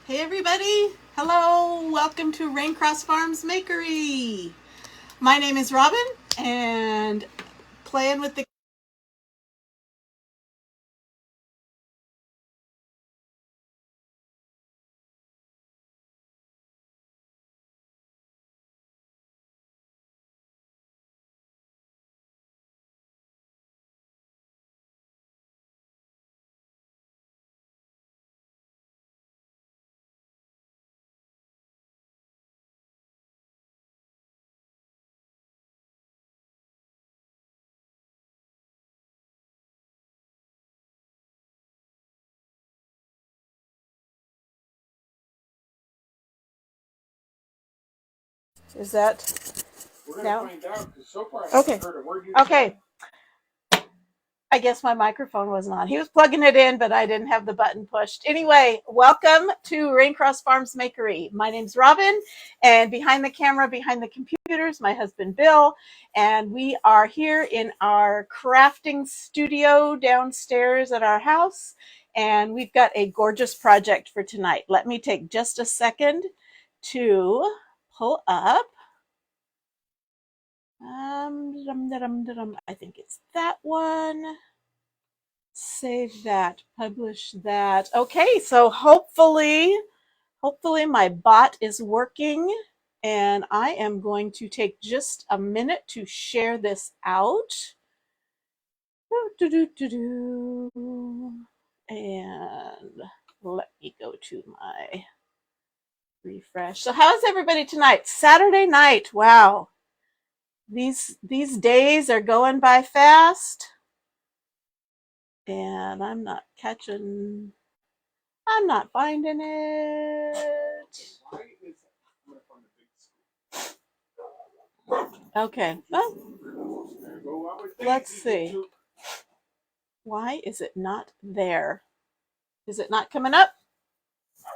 Hey everybody! Hello! Welcome to Raincross Farms Makery. My name is Robin, and playing with the Is that now? Okay. Okay. I guess my microphone wasn't on. He was plugging it in, but I didn't have the button pushed. Anyway, welcome to Raincross Farms Makery. My name's Robin, and behind the camera, behind the computers, my husband Bill, and we are here in our crafting studio downstairs at our house, and we've got a gorgeous project for tonight. Let me take just a second to pull up. I think it's that one. Save that, publish that. Okay, so hopefully my bot is working, and I am going to take just a minute to share this out. And let me go to my refresh. So how is everybody tonight? Saturday night. Wow. These days are going by fast. And I'm not finding it. Okay, well, let's see. Why is it not there? Is it not coming up?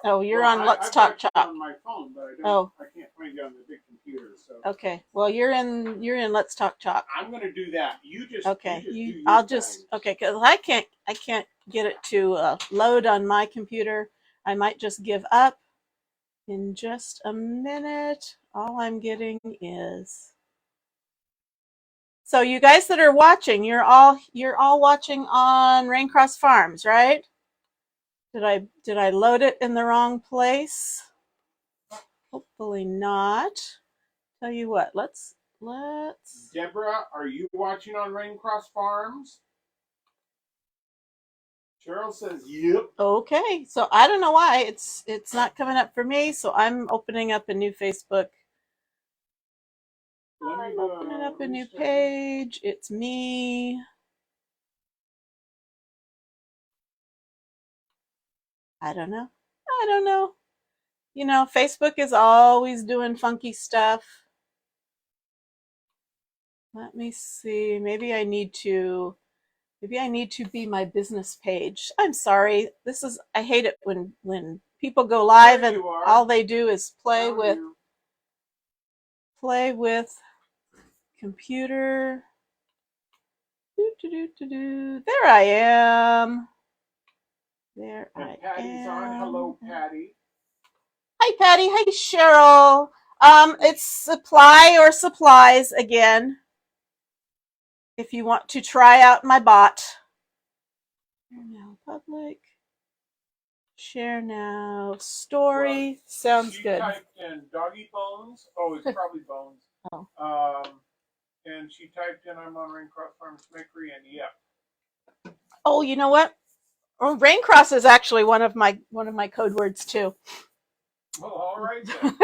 Oh, you're on Let's Talk Chop. On my phone, but I can't find you on the big computer. So okay, well you're in Let's Talk Chop. I'm gonna do that. You just okay. I'll just okay because I can't get it to load on my computer. I might just give up in just a minute. All I'm getting is. So you guys that are watching, you're all watching on Raincross Farms, right? Did I load it in the wrong place? Hopefully not. Tell you what, let's. Deborah, are you watching on Raincross Farms? Cheryl says yep. Okay, so I don't know why it's not coming up for me, so I'm opening up a new Facebook. I'm opening up a new page. It's me. I don't know. You know, Facebook is always doing funky stuff. Let me see. Maybe I need to be my business page. I'm sorry. I hate it when people go live and all they do is play with computer. There I am. There and I Patty's am. On. Hello, Patty. Hi, Patty. Hi, Cheryl. It's supply or supplies again. If you want to try out my bot. Share now, public. Share now, story. Well, sounds good. She typed in doggy bones. Oh, it's probably bones. Oh. And she typed in I'm on Raincross Farms Makery, and yeah. Oh, you know what? Oh, Raincross is actually one of my code words too. Oh, all right then.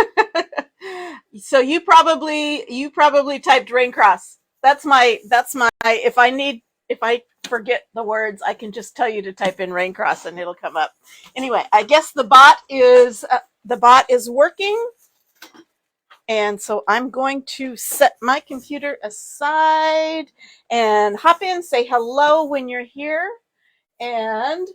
So you probably typed Raincross. That's my if I forget the words, I can just tell you to type in Raincross and it'll come up. Anyway, I guess the bot is working. And so I'm going to set my computer aside and hop in, say hello when you're here. And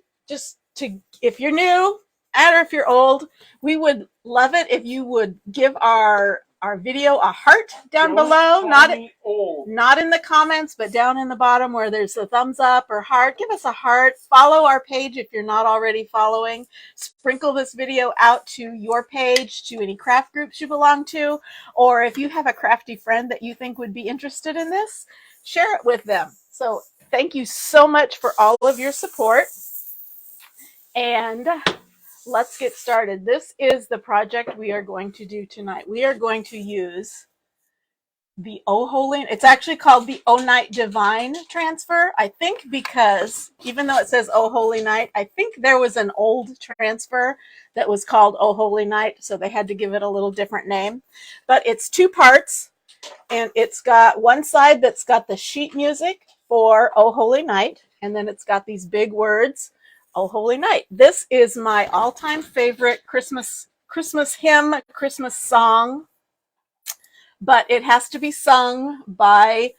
if you're new or if you're old, we would love it if you would give our our video a heart down below, not in the comments, but down in the bottom where there's a thumbs up or heart. Give us a heart. Follow our page if you're not already following. Sprinkle this video out to your page, to any craft groups you belong to, or if you have a crafty friend that you think would be interested in this, share it with them. So thank you so much for all of your support. And let's get started. This is the project we are going to do tonight. We are going to use the Oh Holy, it's actually called the Oh Night Divine transfer. I think because even though it says Oh Holy Night, I think there was an old transfer that was called Oh Holy Night, so they had to give it a little different name. But it's 2 parts, and it's got one side that's got the sheet music for Oh Holy Night, and then it's got these big words, Oh Holy Night. This is my all-time favorite Christmas hymn, Christmas song, but it has to be sung by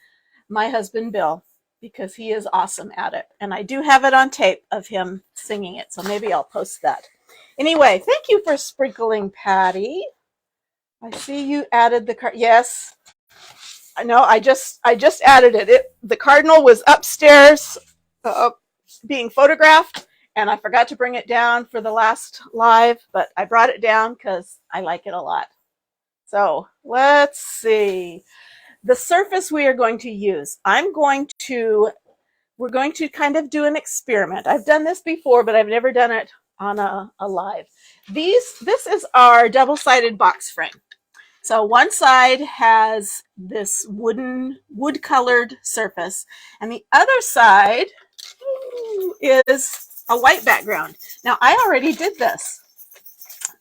my husband Bill because he is awesome at it. And I do have it on tape of him singing it, so maybe I'll post that. Anyway, thank you for sprinkling, Patty. I see you added the card. Yes. No, I just added it. The cardinal was upstairs being photographed, and I forgot to bring it down for the last live, but I brought it down because I like it a lot. So let's see. The surface we are going to use, we're going to kind of do an experiment. I've done this before, but I've never done it on a live. This is our double-sided box frame. So one side has this wood-colored surface, and the other side is a white background. Now, I already did this.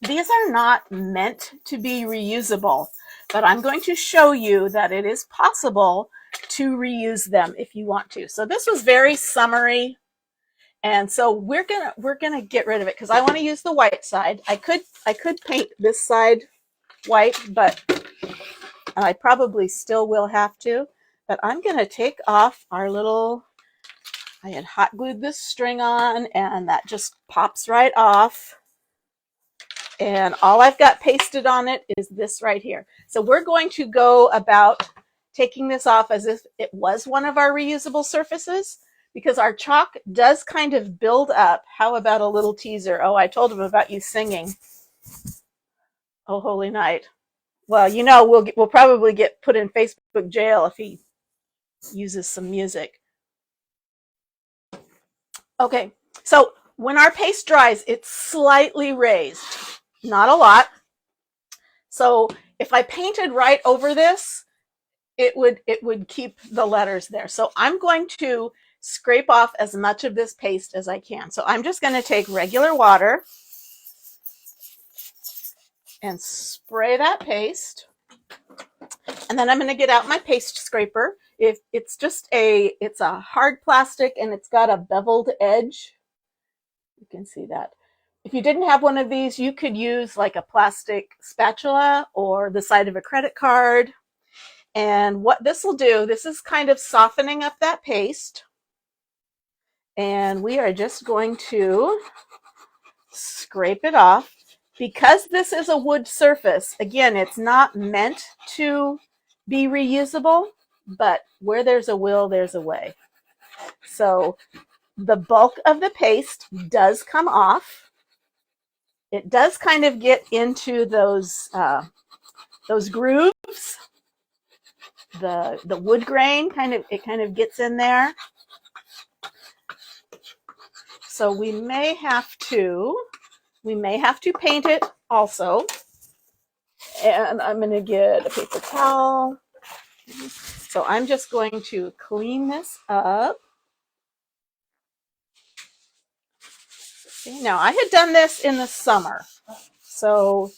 These are not meant to be reusable, but I'm going to show you that it is possible to reuse them if you want to. So this was very summery, and so we're gonna get rid of it because I want to use the white side. I could paint this side white, but I probably still will have to. But I'm gonna take off our little, I had hot glued this string on, and that just pops right off. And all I've got pasted on it is this right here. So we're going to go about taking this off as if it was one of our reusable surfaces, because our chalk does kind of build up. How about a little teaser? Oh, I told him about you singing Oh Holy Night. Well, you know, we'll probably get put in Facebook jail if he uses some music. Okay, so when our paste dries, it's slightly raised. Not a lot. So if I painted right over this, it would keep the letters there. So I'm going to scrape off as much of this paste as I can. So I'm just going to take regular water and spray that paste. And then I'm going to get out my paste scraper. If it's a hard plastic and it's got a beveled edge. You can see that. If you didn't have one of these, you could use like a plastic spatula or the side of a credit card. And what this will do, this is kind of softening up that paste. And we are just going to scrape it off. Because this is a wood surface, again, it's not meant to be reusable, but where there's a will, there's a way. So the bulk of the paste does come off. It does kind of get into those grooves. The wood grain kind of gets in there. So we may have to paint it also. And I'm going to get a paper towel. So I'm just going to clean this up. Now, I had done this in the summer, so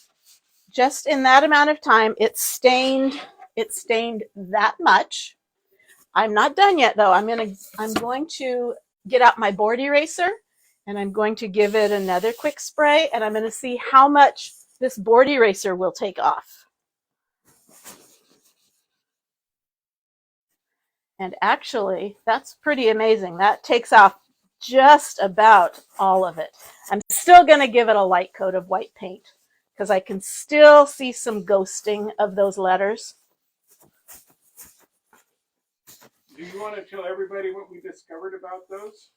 just in that amount of time, it stained that much. I'm not done yet, though. I'm going to get out my board eraser, and I'm going to give it another quick spray, and I'm going to see how much this board eraser will take off. And actually, that's pretty amazing. That takes off just about all of it. I'm still going to give it a light coat of white paint because I can still see some ghosting of those letters. Do you want to tell everybody what we discovered about those?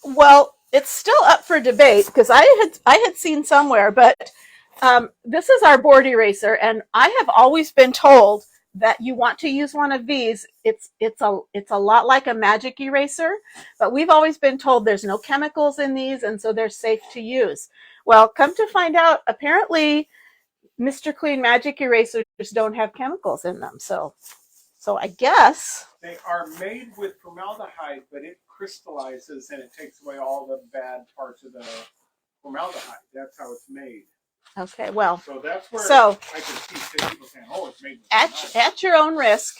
Well, it's still up for debate because I had seen somewhere, but this is our board eraser, and I have always been told that you want to use one of these. It's a lot like a magic eraser, but we've always been told there's no chemicals in these, and so they're safe to use. Well, come to find out, apparently Mr. Clean magic erasers don't have chemicals in them. So I guess they are made with formaldehyde, but it crystallizes and it takes away all the bad parts of the formaldehyde. That's how it's made. Okay, well, so that's where I can see people saying, "Oh, it's made with at your own risk."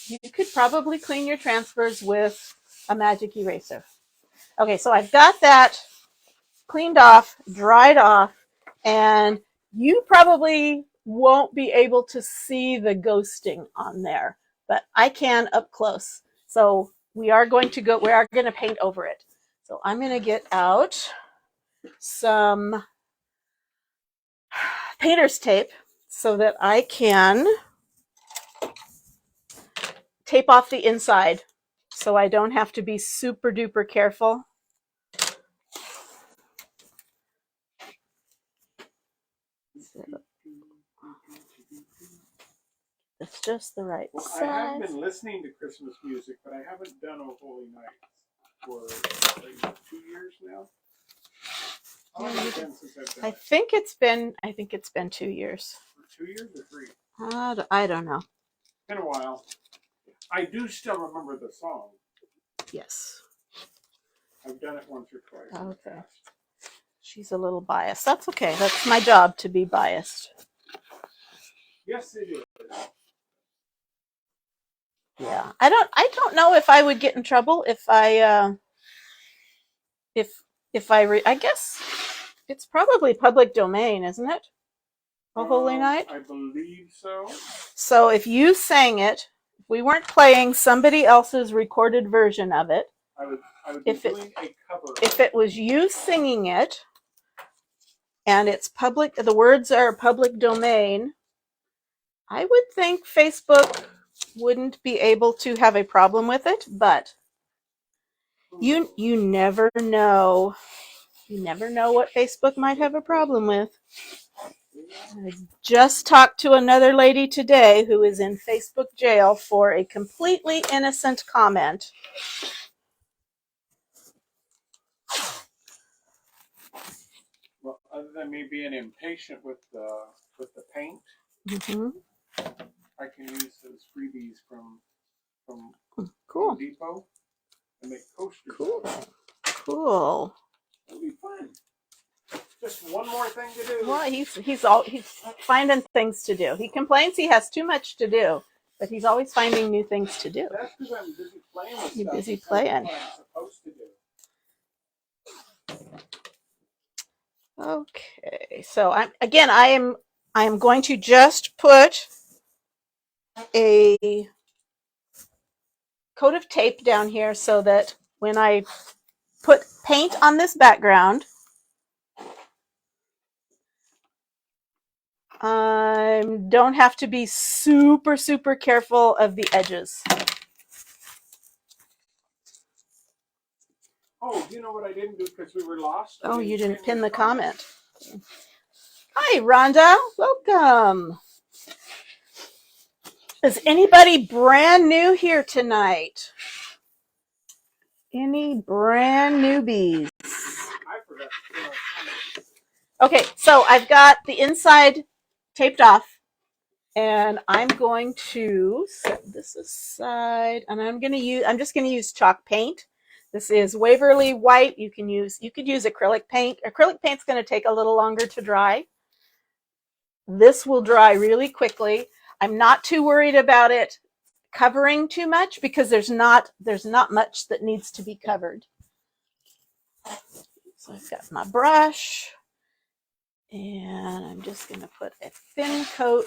You could probably clean your transfers with a magic eraser. Okay, so I've got that cleaned off, dried off, and you probably won't be able to see the ghosting on there, but I can up close. So we are going to paint over it. So I'm going to get out some painter's tape so that I can tape off the inside so I don't have to be super duper careful. It's just the right size. I have been listening to Christmas music, but I haven't done a Holy Night for like 2 years now. How long has it been since I've done I think it's been 2 years. 2 years or 3? I don't know. It's been a while. I do still remember the song. Yes. I've done it once or twice. Okay. She's a little biased. That's okay. That's my job to be biased. Yes, it is. Yeah. I don't know if I would get in trouble if I I guess it's probably public domain, isn't it? A Holy Night? I believe so. So if you sang it, if we weren't playing somebody else's recorded version of it, I would be doing a cover. If it was you singing it and it's public, the words are public domain, I would think Facebook wouldn't be able to have a problem with it, but you never know. You never know what Facebook might have a problem with. I just talked to another lady today who is in Facebook jail for a completely innocent comment. Well, other than me being impatient with the paint, I can use those freebies from Home Depot and make coasters. Cool. It'll be fun. Just one more thing to do. Well, he's finding things to do. He complains he has too much to do, but he's always finding new things to do. That's because I'm busy playing with stuff. You're busy playing. That's what I'm supposed to do. Okay, so I am going to just put a coat of tape down here so that when I put paint on this background, I don't have to be super, super careful of the edges. Oh, you know what I didn't do because we were lost? Oh, you didn't pin the comment. Hi, Rhonda. Welcome. Is anybody brand new here tonight? Any brand newbies? I forgot to put our comments. Okay, so I've got the inside taped off, and I'm going to set this aside, and I'm just going to use chalk paint. This is Waverly White. You could use acrylic paint. Acrylic paint's going to take a little longer to dry. This will dry really quickly. I'm not too worried about it covering too much because there's not much that needs to be covered. So I've got my brush, and I'm just going to put a thin coat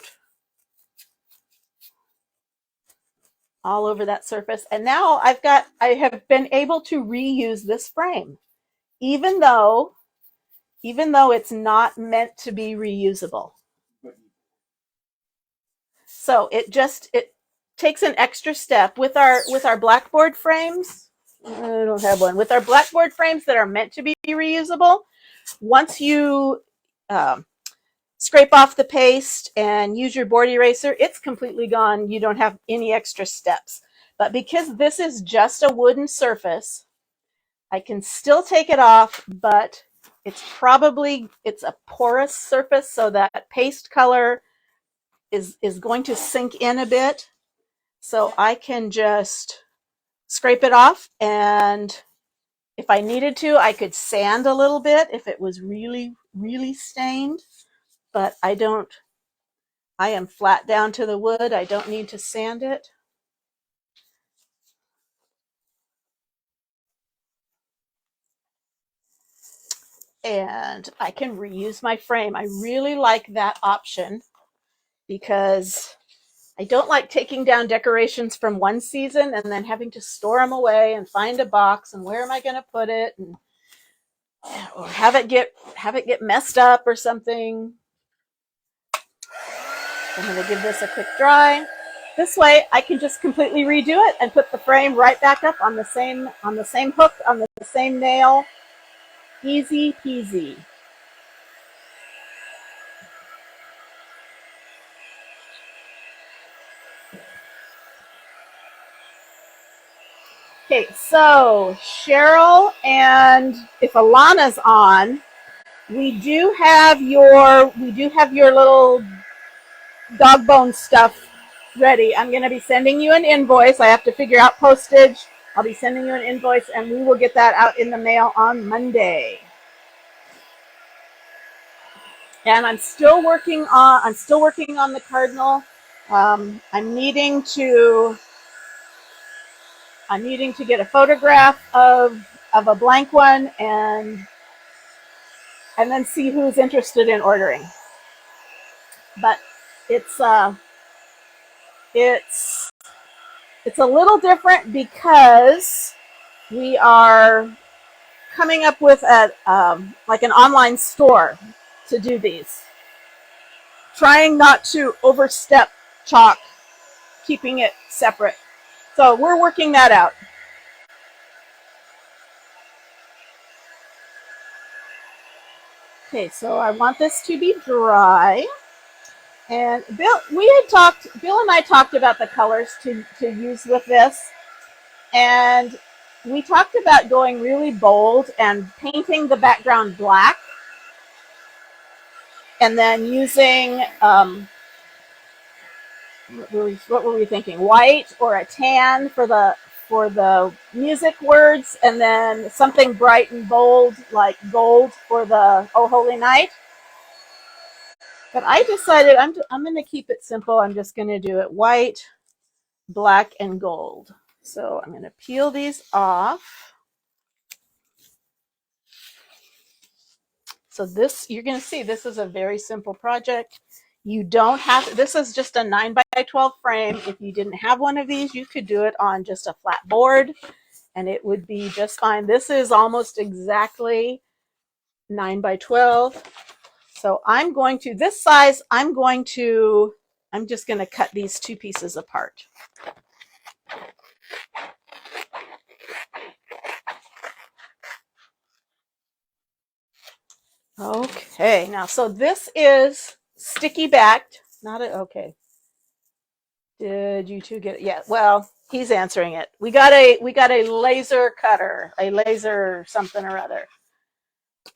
all over that surface. And now I have been able to reuse this frame, even though even though it's not meant to be reusable. So it takes an extra step with our blackboard frames. I don't have one. With our blackboard frames that are meant to be reusable, once you scrape off the paste and use your board eraser, it's completely gone. You don't have any extra steps. But because this is just a wooden surface, I can still take it off, but it's a porous surface, so that paste color is going to sink in a bit. So I can just scrape it off, and if I needed to, I could sand a little bit if it was really, really stained, but I don't. I am flat down to the wood. I don't need to sand it. And I can reuse my frame. I really like that option because I don't like taking down decorations from one season and then having to store them away and find a box and where am I going to put it, and or have it get messed up or something. I'm going to give this a quick dry. This way I can just completely redo it and put the frame right back up on the same hook, on the same nail. Easy peasy. Okay, so Cheryl, and if Alana's on, we do have your little dog bone stuff ready. I'm going to be sending you an invoice. I have to figure out postage. I'll be sending you an invoice, and we will get that out in the mail on Monday. And I'm still working on the cardinal. I'm needing to get a photograph of a blank one, and then see who's interested in ordering. But it's a little different because we are coming up with like an online store to do these. Trying not to overstep chalk, keeping it separate. So we're working that out. Okay, so I want this to be dry. And Bill and I talked about the colors to use with this. And we talked about going really bold and painting the background black, and then using what were we thinking? White or a tan for the music words, and then something bright and bold like gold for the Oh Holy Night. But I decided I'm going to keep it simple. I'm just going to do it white, black, and gold. So I'm going to peel these off. So this, you're going to see, this is a very simple project. You don't have, this is just a 9x12 frame. If you didn't have one of these, you could do it on just a flat board and it would be just fine. This is almost exactly 9x12. So I'm going to, this size, I'm just going to cut these two pieces apart. Okay, now, so this is sticky backed, not a, okay. Did you two get it? Yeah, well, he's answering it. We got a laser cutter, a laser something or other.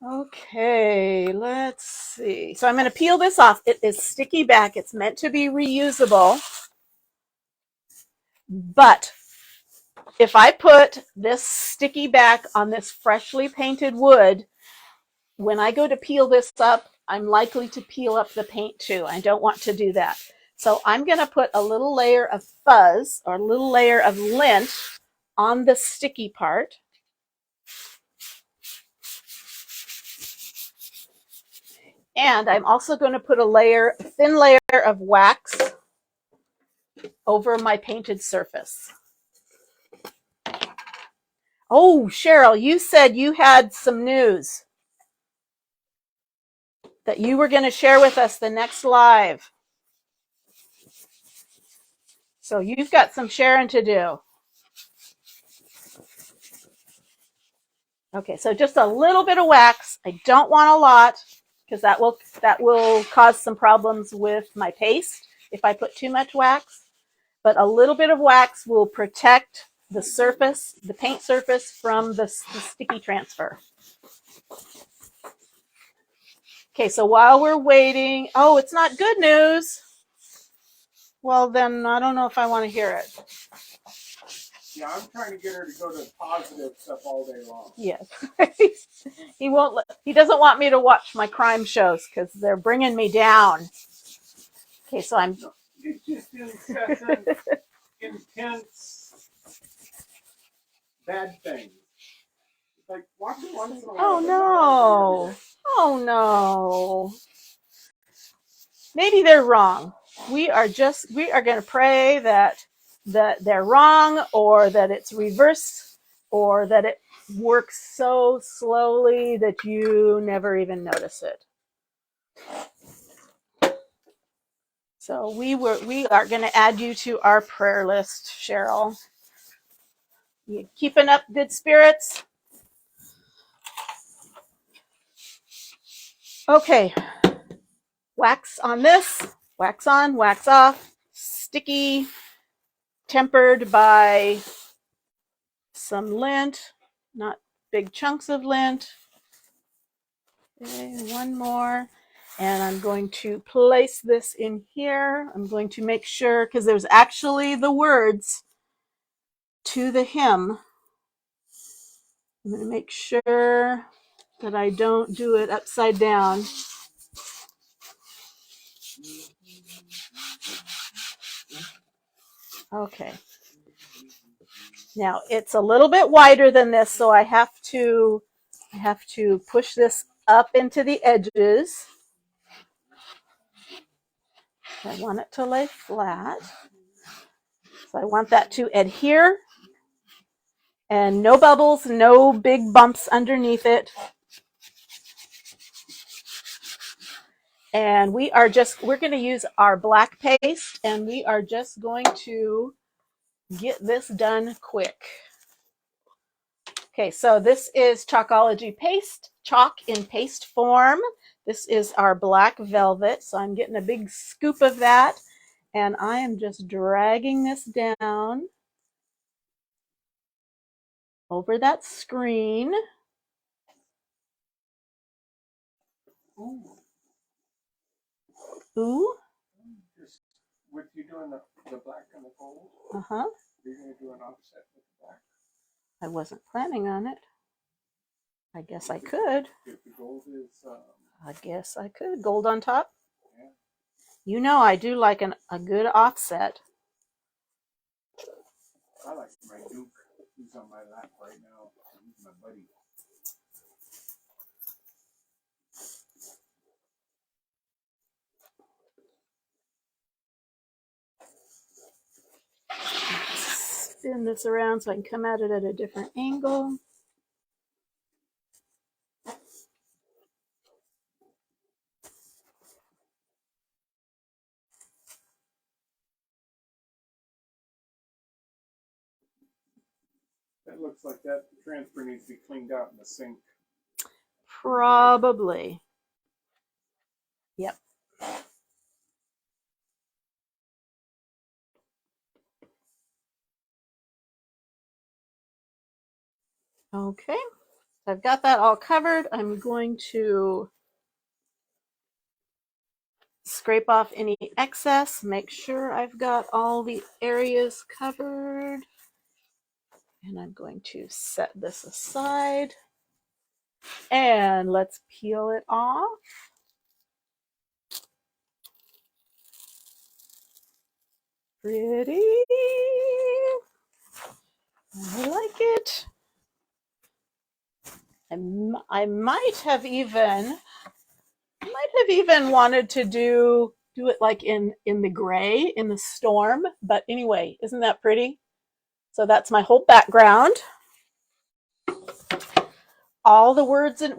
Okay, let's see. So I'm going to peel this off. It is sticky back. It's meant to be reusable. But if I put this sticky back on this freshly painted wood, when I go to peel this up, I'm likely to peel up the paint too. I don't want to do that. So I'm going to put a little layer of fuzz or a little layer of lint on the sticky part. And I'm also going to put a thin layer of wax over my painted surface. Oh, Cheryl, you said you had some news. that you were going to share with us the next live. So you've got some sharing to do. Okay, so just a little bit of wax. I don't want a lot because that will cause some problems with my paste if I put too much wax. But a little bit of wax will protect the surface, the paint surface, from the sticky transfer. Okay, so while we're waiting, oh, it's not good news. Well, then I don't know if I want to hear it. Yeah, I'm trying to get her to go to positive stuff all day long. Yes. He won't. He doesn't want me to watch my crime shows because they're bringing me down. Okay, so I'm. It's just incessant, intense, bad things. It's like watching once in a while. Oh no! Oh no! Maybe they're wrong. We are going to pray that they're wrong, or that it's reversed, or that it works so slowly that you never even notice it. So we are going to add you to our prayer list, Cheryl. You keeping up good spirits? Okay. Wax on this, wax on, wax off, sticky, tempered by some lint, not big chunks of lint. Okay, one more. And I'm going to place this in here. I'm going to make sure, because there's actually the words to the hymn. I'm going to make sure that I don't do it upside down. Okay. Now it's a little bit wider than this, so I have to push this up into the edges. I want it to lay flat. So I want that to adhere, and no bubbles, no big bumps underneath it. And we're going to use our black paste, and we are just going to get this done quick. Okay, so this is Chalkology paste, chalk in paste form. This is our black velvet, so I'm getting a big scoop of that, and I am just dragging this down over that screen. Ooh. Just with you doing the black and the gold, you're going to do an offset with the black. I wasn't planning on it. I guess I could. If the gold is... I guess I could. Gold on top? Yeah. You know I do like a good offset. I like my Duke. He's on my lap right now. He's my buddy. Spin this around so I can come at it at a different angle. It looks like that transfer needs to be cleaned out in the sink. Probably. Yep. Okay, so I've got that all covered. I'm going to scrape off any excess, make sure I've got all the areas covered. And I'm going to set this aside. And let's peel it off. Pretty. I like it. I might have even wanted to do it like in the gray, in the storm. But anyway, isn't that pretty? So that's my whole background. all the words and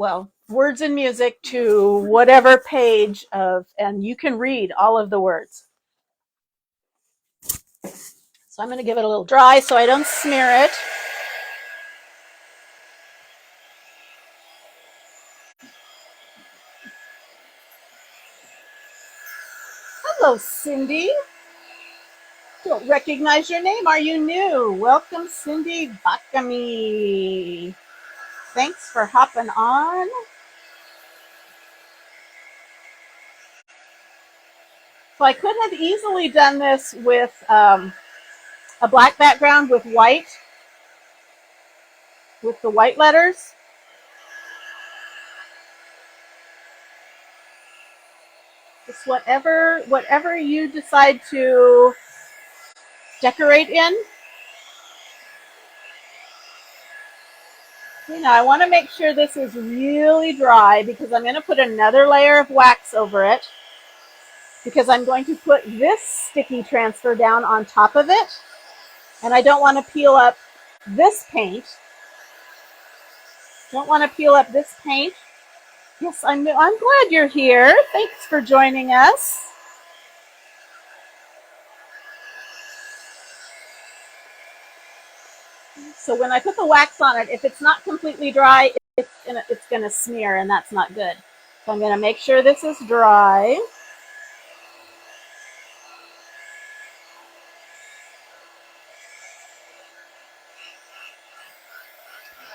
words and music to whatever page of, and you can read all of the words. So I'm going to give it a little dry so I don't smear it. Hello, Cindy. Don't recognize your name. Are you new? Welcome, Cindy Bakami. Thanks for hopping on. So I could have easily done this with a black background with white, with the white letters. Just whatever you decide to decorate in. You know, I want to make sure this is really dry because I'm going to put another layer of wax over it because I'm going to put this sticky transfer down on top of it, and I don't want to peel up this paint. Don't want to peel up this paint. Yes, I'm glad you're here. Thanks for joining us. So when I put the wax on it, if it's not completely dry, it's gonna smear, and that's not good. So I'm gonna make sure this is dry.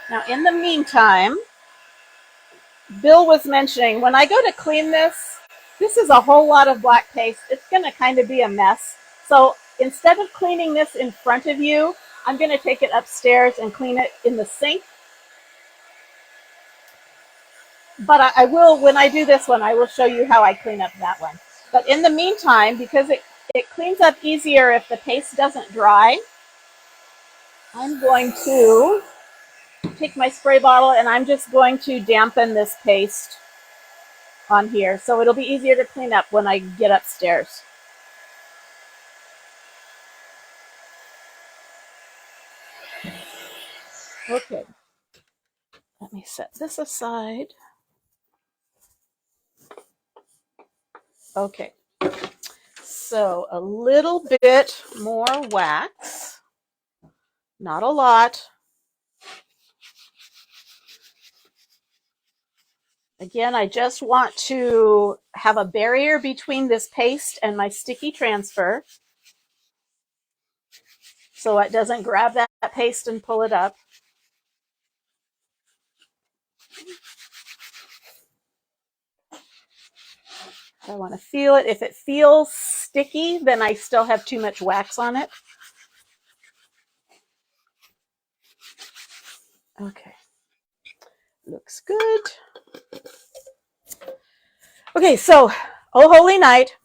Now, in the meantime, Bill was mentioning when I go to clean this, this is a whole lot of black paste. It's gonna kind of be a mess. So instead of cleaning this in front of you, I'm gonna take it upstairs and clean it in the sink. But I will, when I do this one, I will show you how I clean up that one. But in the meantime, because it cleans up easier if the paste doesn't dry, I'm going to take my spray bottle and I'm just going to dampen this paste on here. So it'll be easier to clean up when I get upstairs. Okay. Let me set this aside. Okay. So a little bit more wax. Not a lot. Again, I just want to have a barrier between this paste and my sticky transfer so it doesn't grab that paste and pull it up. I want to feel it. If it feels sticky, then I still have too much wax on it. Okay. Looks good. Okay, so Oh Holy Night.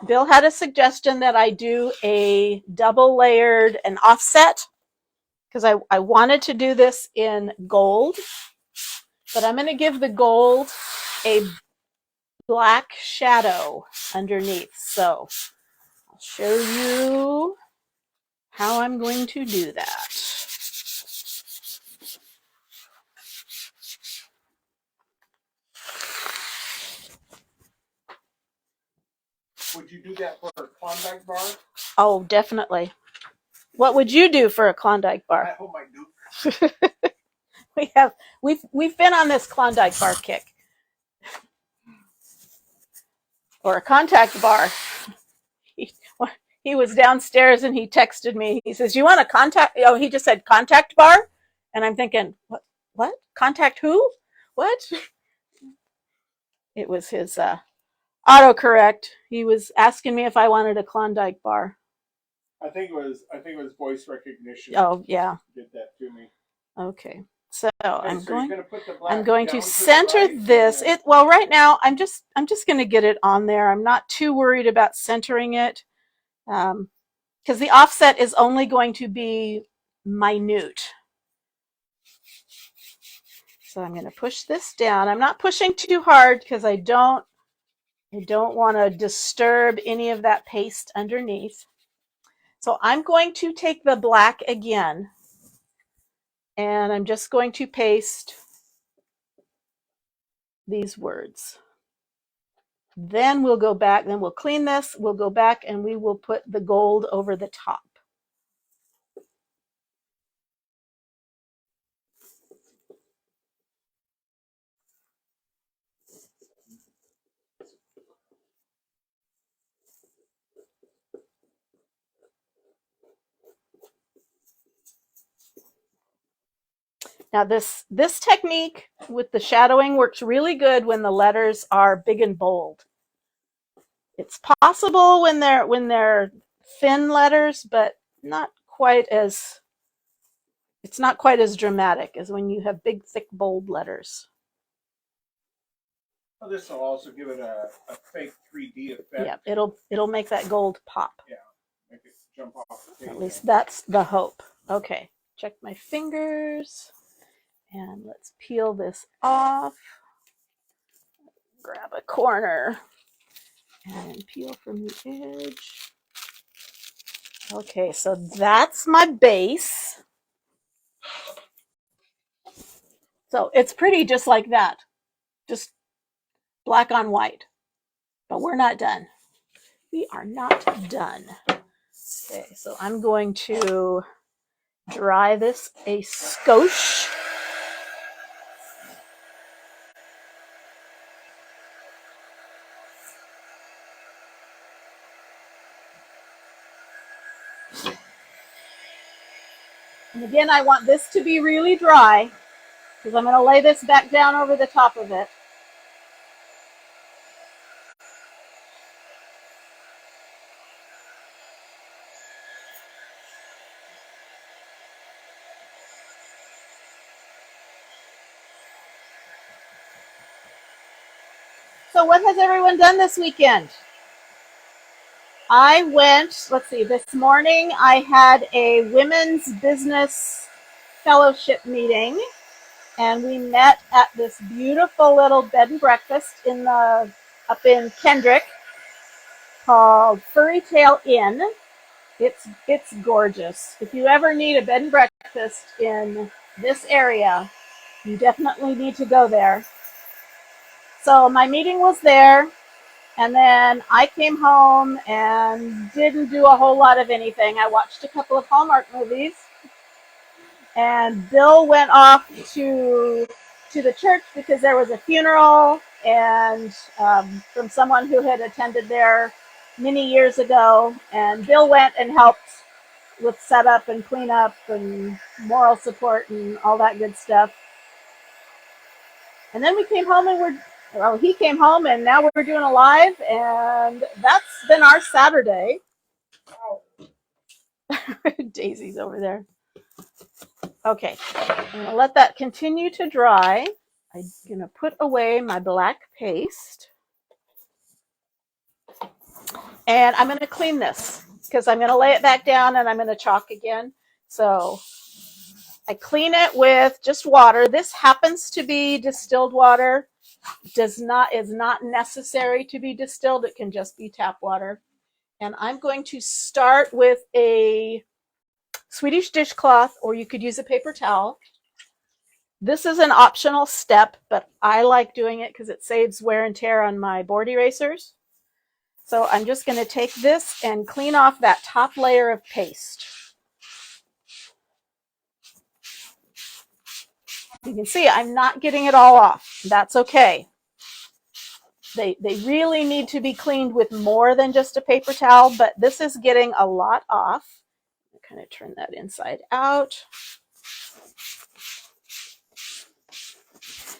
Bill had a suggestion that I do a double layered and offset because I wanted to do this in gold, but I'm going to give the gold a black shadow underneath. So I'll show you how I'm going to do that. Would you do that for a Klondike bar? Oh, definitely. What would you do for a Klondike bar? I hope I do. We've been on this Klondike bar kick. Or a contact bar. He was downstairs and he texted me. He says, "You want a contact?" Oh, he just said contact bar. And I'm thinking, what? Contact who? What? It was his autocorrect. He was asking me if I wanted a Klondike bar. I think it was voice recognition. Oh, yeah. Did that to me. Okay. So I'm going to to center this. Well, right now I'm just going to get it on there. I'm not too worried about centering it because the offset is only going to be minute. So I'm going to push this down. I'm not pushing too hard because I don't want to disturb any of that paste underneath. So I'm going to take the black again, and I'm just going to paste these words. Then we'll go back, then we'll clean this, we'll go back and we will put the gold over the top. Now this technique with the shadowing works really good when the letters are big and bold. It's possible when they're thin letters, but it's not quite as dramatic as when you have big, thick, bold letters. Well, this will also give it a fake 3D effect. Yeah, it'll make that gold pop. Yeah, make it jump off the page. At least that's the hope. Okay, check my fingers. And let's peel this off. Grab a corner and peel from the edge. Okay, so that's my base. So it's pretty just like that. Just black on white. But we're not done. We are not done. Okay, so I'm going to dry this a skosh. And again, I want this to be really dry because I'm going to lay this back down over the top of it. So what has everyone done this weekend? I went, let's see, this morning I had a women's business fellowship meeting, and we met at this beautiful little bed and breakfast up in Kendrick called Furry Tail Inn. It's gorgeous. If you ever need a bed and breakfast in this area, you definitely need to go there. So my meeting was there. And then I came home and didn't do a whole lot of anything. I watched a couple of Hallmark movies. And Bill went off to the church because there was a funeral and from someone who had attended there many years ago. And Bill went and helped with setup and cleanup and moral support and all that good stuff. And then we came home and he came home and now we're doing a live, and that's been our Saturday. Daisy's over there. Okay, I'm going to let that continue to dry. I'm going to put away my black paste. And I'm going to clean this because I'm going to lay it back down and I'm going to chalk again. So I clean it with just water. This happens to be distilled water. Is not necessary to be distilled. It can just be tap water. And I'm going to start with a Swedish dishcloth, or you could use a paper towel. This is an optional step, but I like doing it because it saves wear and tear on my board erasers. So I'm just going to take this and clean off that top layer of paste. You can see I'm not getting it all off. That's okay. They really need to be cleaned with more than just a paper towel, but this is getting a lot off. I'll kind of turn that inside out.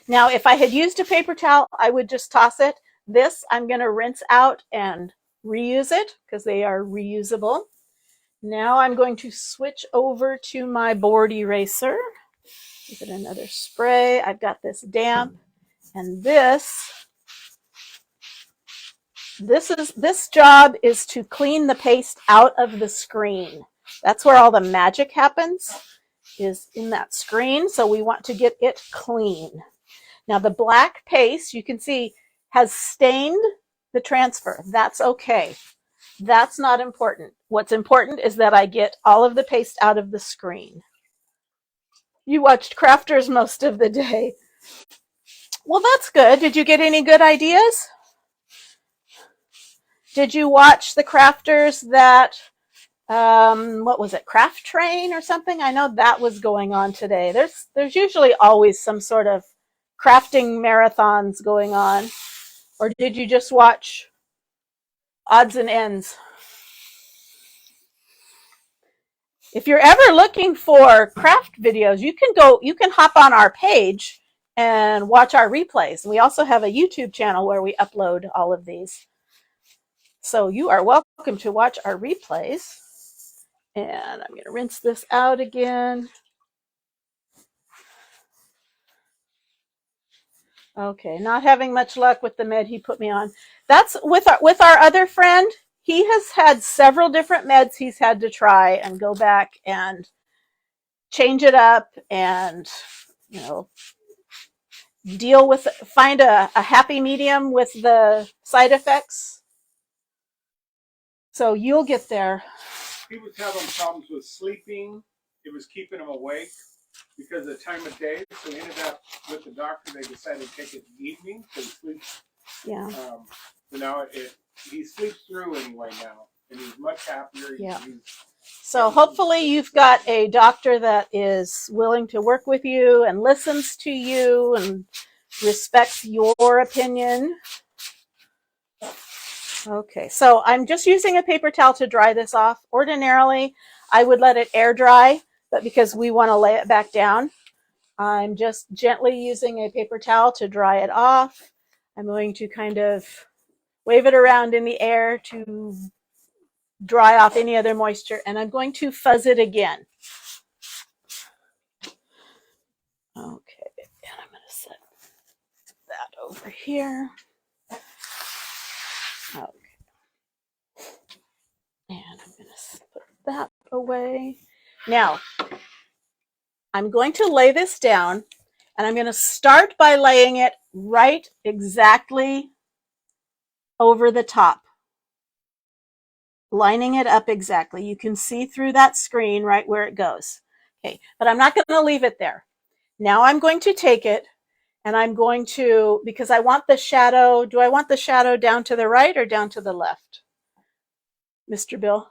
Now, if I had used a paper towel, I would just toss it. This, I'm going to rinse out and reuse it because they are reusable. Now I'm going to switch over to my board eraser. Give it another spray. I've got this damp, and this job is to clean the paste out of the screen. That's where all the magic happens, is in that screen. So we want to get it clean. Now the black paste, you can see, has stained the transfer. That's okay. That's not important. What's important is that I get all of the paste out of the screen. You watched Crafters most of the day. Well, that's good. Did you get any good ideas? Did you watch the crafters that, what was it, Craft Train or something? I know that was going on today. There's usually always some sort of crafting marathons going on. Or did you just watch Odds and Ends? If you're ever looking for craft videos, you can hop on our page and watch our replays. We also have a YouTube channel where we upload all of these. So you are welcome to watch our replays. And I'm going to rinse this out again. Okay, not having much luck with the med he put me on. That's with our other friend. He has had several different meds he's had to try and go back and change it up and, you know, find a happy medium with the side effects. So you'll get there. He was having problems with sleeping. It was keeping him awake because of the time of day. So he ended up with the doctor. They decided to take it in the evening so he sleeps. Yeah. So now he sleeps through anyway now, and he's much happier. Yeah. So hopefully you've got a doctor that is willing to work with you and listens to you and respects your opinion. Okay, so I'm just using a paper towel to dry this off. Ordinarily, I would let it air dry, but because we want to lay it back down, I'm just gently using a paper towel to dry it off. I'm going to kind of wave it around in the air to dry off any other moisture, and I'm going to fuzz it again. Okay, and I'm going to set that over here. Okay. And I'm going to put that away. Now, I'm going to lay this down, and I'm going to start by laying it right exactly over the top, lining it up exactly. You can see through that screen right where it goes. Okay, but I'm not going to leave it there. Now I'm going to take it, and I'm going to, because I want the shadow, do I want the shadow down to the right or down to the left? Mr. Bill?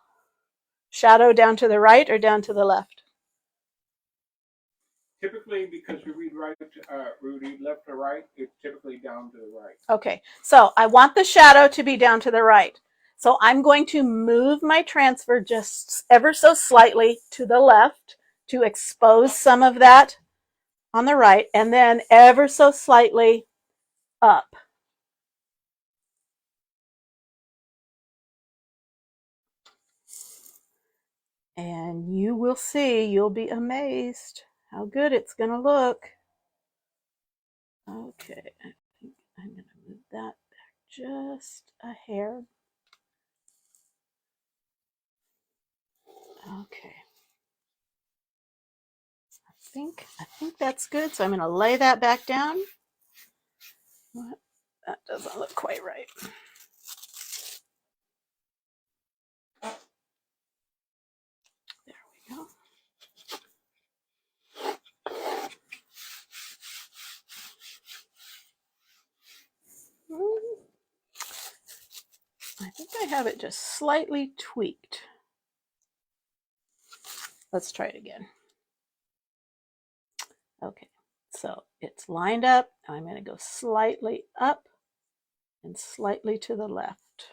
Shadow down to the right or down to the left? Typically, because we read left to right, it's typically down to the right. Okay, so I want the shadow to be down to the right. So I'm going to move my transfer just ever so slightly to the left to expose some of that on the right, and then ever so slightly up. And you will see, you'll be amazed how good it's going to look. Okay, I think I'm going to move that back just a hair. Okay. I think that's good. So I'm going to lay that back down. What? That doesn't look quite right. There we go. I think I have it just slightly tweaked. Let's try it again. Okay, so it's lined up. I'm going to go slightly up and slightly to the left.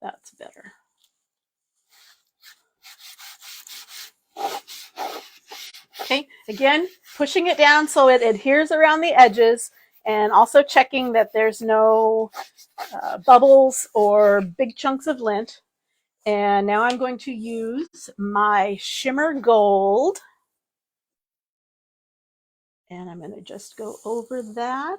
That's better. Okay, again, pushing it down so it adheres around the edges, and also checking that there's no bubbles or big chunks of lint. And now I'm going to use my shimmer gold, and I'm going to just go over that.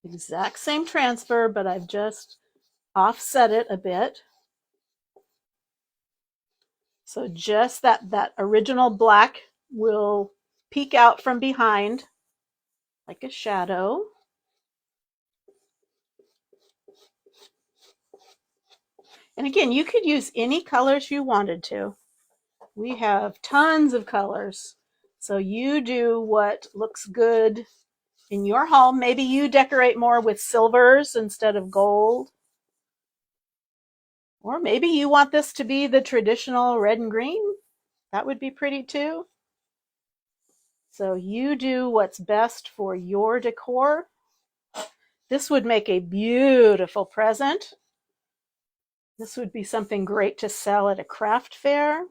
Exact same transfer, but I've just offset it a bit. So just that original black will peek out from behind like a shadow. And again, you could use any colors you wanted to. We have tons of colors. So you do what looks good in your home. Maybe you decorate more with silvers instead of gold. Or maybe you want this to be the traditional red and green. That would be pretty too. So you do what's best for your decor. This would make a beautiful present. This would be something great to sell at a craft fair.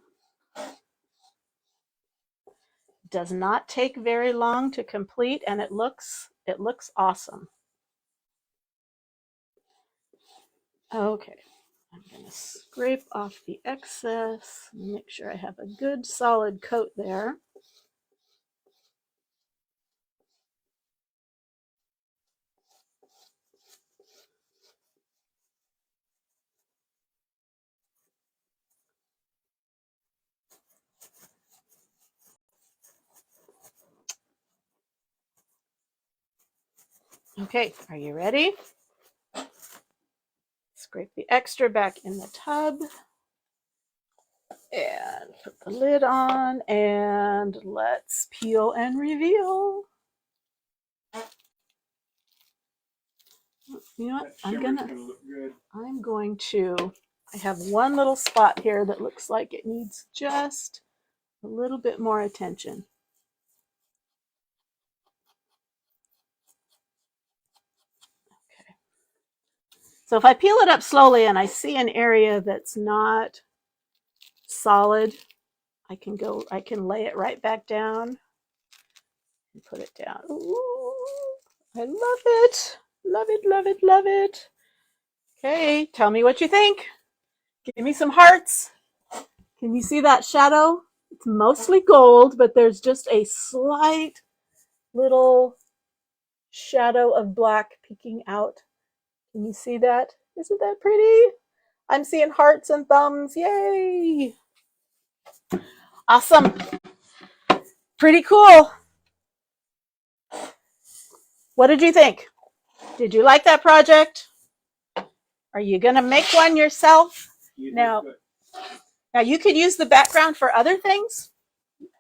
Does not take very long to complete, and it looks awesome. Okay, I'm going to scrape off the excess, make sure I have a good solid coat there. Okay, are you ready? Scrape the extra back in the tub and put the lid on, and let's peel and reveal. You know what? I have one little spot here that looks like it needs just a little bit more attention. Okay. So if I peel it up slowly and I see an area that's not solid, I can lay it right back down and put it down. Ooh, I love it. Love it, love it, love it. Okay, tell me what you think. Give me some hearts. Can you see that shadow? It's mostly gold, but there's just a slight little shadow of black peeking out. Can you see that? Isn't that pretty? I'm seeing hearts and thumbs. Yay! Awesome. Pretty cool. What did you think? Did you like that project? Are you going to make one yourself? Now you could use the background for other things,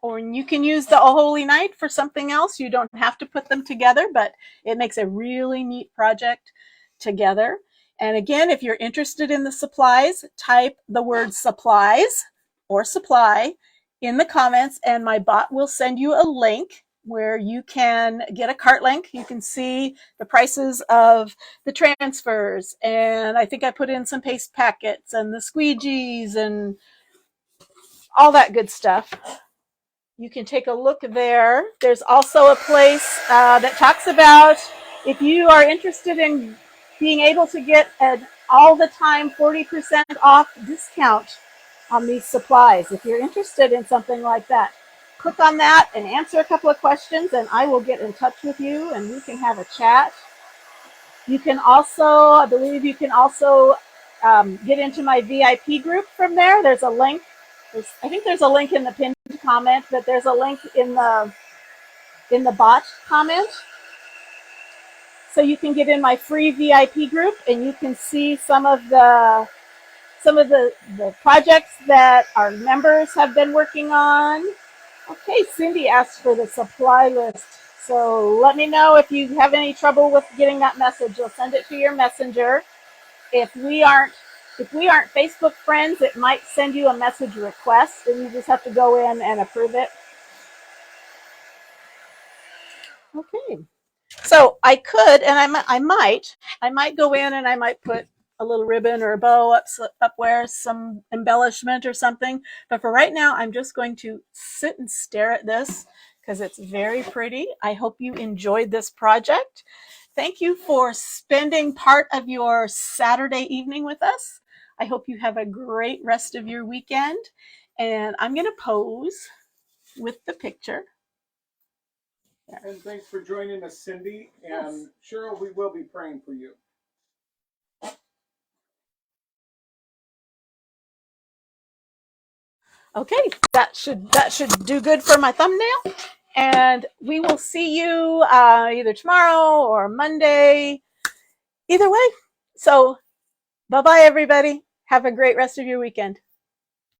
or you can use the O Holy Night for something else. You don't have to put them together, but it makes a really neat project together. And again, if you're interested in the supplies, type the word supplies or supply in the comments, and my bot will send you a link where you can get a cart link. You can see the prices of the transfers, and I think I put in some paste packets and the squeegees and all that good stuff. You can take a look there. There's also a place that talks about if you are interested in being able to get an all the time 40% off discount on these supplies. If you're interested in something like that, click on that and answer a couple of questions, and I will get in touch with you and we can have a chat. You can also, I believe you can also get into my VIP group from there. There's a link. I think there's a link in the pinned comment, but there's a link in the bot comment. So you can get in my free VIP group and you can see some of the projects that our members have been working on. Okay, Cindy asked for the supply list. So let me know if you have any trouble with getting that message. You'll send it to your messenger. If we aren't Facebook friends, it might send you a message request, and you just have to go in and approve it. Okay. So I could, and I might go in and I might put a little ribbon or a bow up where, some embellishment or something. But for right now, I'm just going to sit and stare at this because it's very pretty. I hope you enjoyed this project. Thank you for spending part of your Saturday evening with us. I hope you have a great rest of your weekend. And I'm going to pose with the picture. And thanks for joining us, Cindy. And Cheryl, we will be praying for you. Okay, that should do good for my thumbnail. And we will see you either tomorrow or Monday. Either way. So bye-bye, everybody. Have a great rest of your weekend.